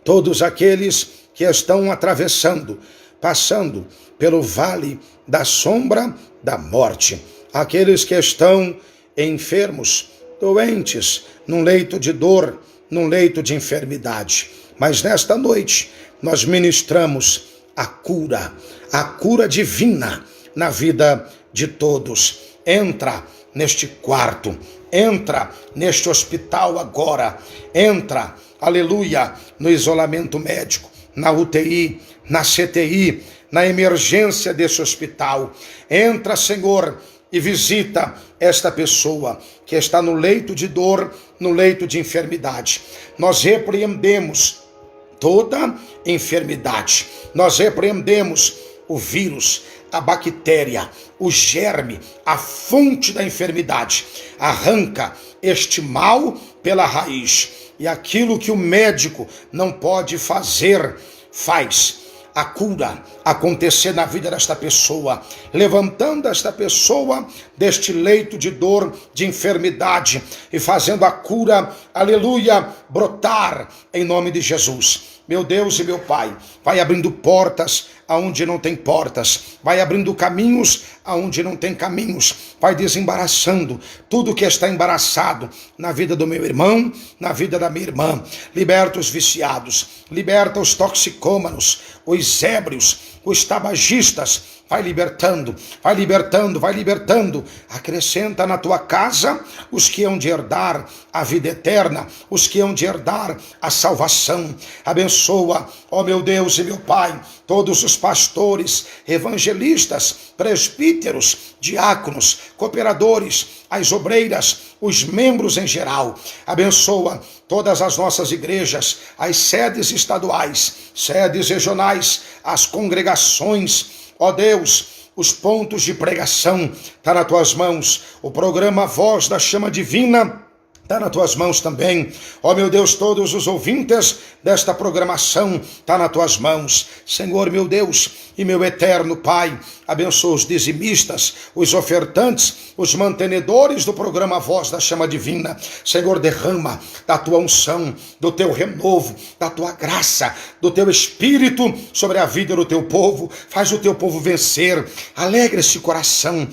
[SPEAKER 1] todos aqueles que estão atravessando, passando pelo vale da sombra da morte, aqueles que estão enfermos, doentes, num leito de dor, num leito de enfermidade. Mas nesta noite nós ministramos a cura divina na vida de todos. Entra neste quarto, entra neste hospital agora, entra, aleluia, no isolamento médico, na UTI, na CTI, na emergência desse hospital. Entra, Senhor, e visita esta pessoa que está no leito de dor, no leito de enfermidade. Nós repreendemos toda enfermidade, nós repreendemos o vírus, a bactéria, o germe, a fonte da enfermidade. Arranca este mal pela raiz, e aquilo que o médico não pode fazer, faz a cura acontecer na vida desta pessoa, levantando esta pessoa deste leito de dor, de enfermidade, e fazendo a cura, aleluia, brotar em nome de Jesus. Meu Deus e meu Pai, vai abrindo portas aonde não tem portas, vai abrindo caminhos aonde não tem caminhos, vai desembaraçando tudo que está embaraçado na vida do meu irmão, na vida da minha irmã. Liberta os viciados, liberta os toxicômanos, os ébrios, os tabagistas, vai libertando, vai libertando, vai libertando. Acrescenta na tua casa os que hão de herdar a vida eterna, os que hão de herdar a salvação. Abençoa, ó meu Deus e meu Pai, todos os pastores, evangelistas, presbíteros, diáconos, cooperadores, as obreiras, os membros em geral. Abençoa todas as nossas igrejas, as sedes estaduais, sedes regionais, as congregações. Ó Deus, os pontos de pregação, está nas tuas mãos. O programa Voz da Chama Divina está nas tuas mãos também. Ó meu Deus, todos os ouvintes desta programação está nas tuas mãos. Senhor, meu Deus e meu eterno Pai, abençoa os dizimistas, os ofertantes, os mantenedores do programa Voz da Chama Divina. Senhor, derrama da tua unção, do teu renovo, da tua graça, do teu Espírito sobre a vida do teu povo. Faz o teu povo vencer. Alegre esse coração,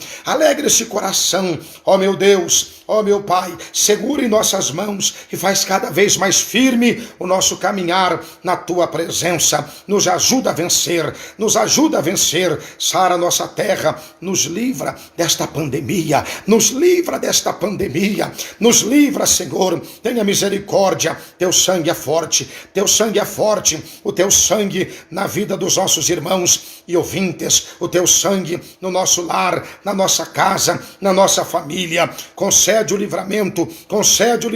[SPEAKER 1] ó meu Deus, ó meu Pai, segura em nossas mãos e faz cada vez mais firme o nosso caminhar na tua presença. Nos ajuda a vencer, sara nossa terra, nos livra desta pandemia, nos livra, Senhor, tenha misericórdia, teu sangue é forte, o teu sangue na vida dos nossos irmãos e ouvintes, o teu sangue no nosso lar, na nossa casa, na nossa família. Concede o livramento, concede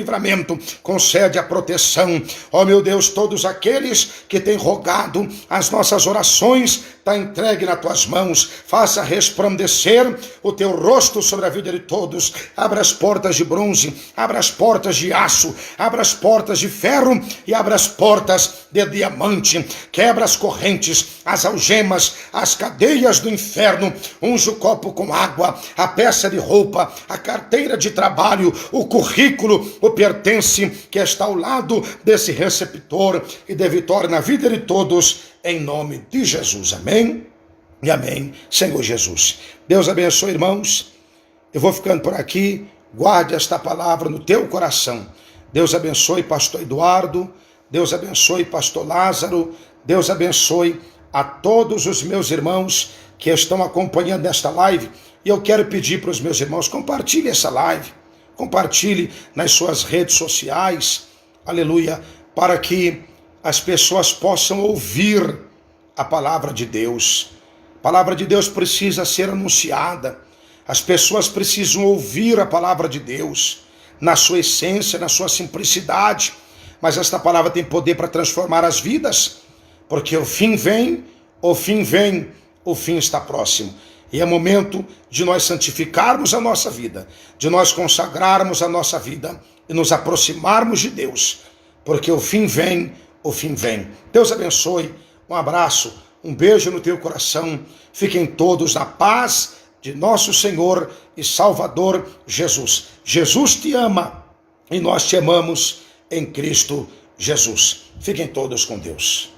[SPEAKER 1] a proteção. Ó meu Deus, todos aqueles que têm rogado, as nossas orações está entregue nas tuas mãos. Faça resplandecer o teu rosto sobre a vida de todos. Abra as portas de bronze, abra as portas de aço, abra as portas de ferro e abra as portas de diamante. Quebra as correntes, as algemas, as cadeias do inferno. Unge o copo com água, a peça de roupa, a carteira de trabalho, o currículo, o pertence que está ao lado desse receptor e dê vitória na vida de todos, em nome de Jesus. Amém e amém, Senhor Jesus. Deus abençoe, irmãos. Eu vou ficando por aqui. Guarde esta palavra no teu coração. Deus abençoe pastor Eduardo, Deus abençoe pastor Lázaro, Deus abençoe a todos os meus irmãos que estão acompanhando esta live. E eu quero pedir para os meus irmãos, compartilhe essa live, compartilhe nas suas redes sociais, aleluia, para que as pessoas possam ouvir a palavra de Deus. A palavra de Deus precisa ser anunciada. As pessoas precisam ouvir a palavra de Deus na sua essência, na sua simplicidade. Mas esta palavra tem poder para transformar as vidas, porque o fim vem, o fim está próximo. E é momento de nós santificarmos a nossa vida, de nós consagrarmos a nossa vida e nos aproximarmos de Deus, porque o fim vem. Deus abençoe, um abraço, um beijo no teu coração. Fiquem todos na paz de nosso Senhor e Salvador Jesus. Jesus te ama e nós te amamos em Cristo Jesus. Fiquem todos com Deus.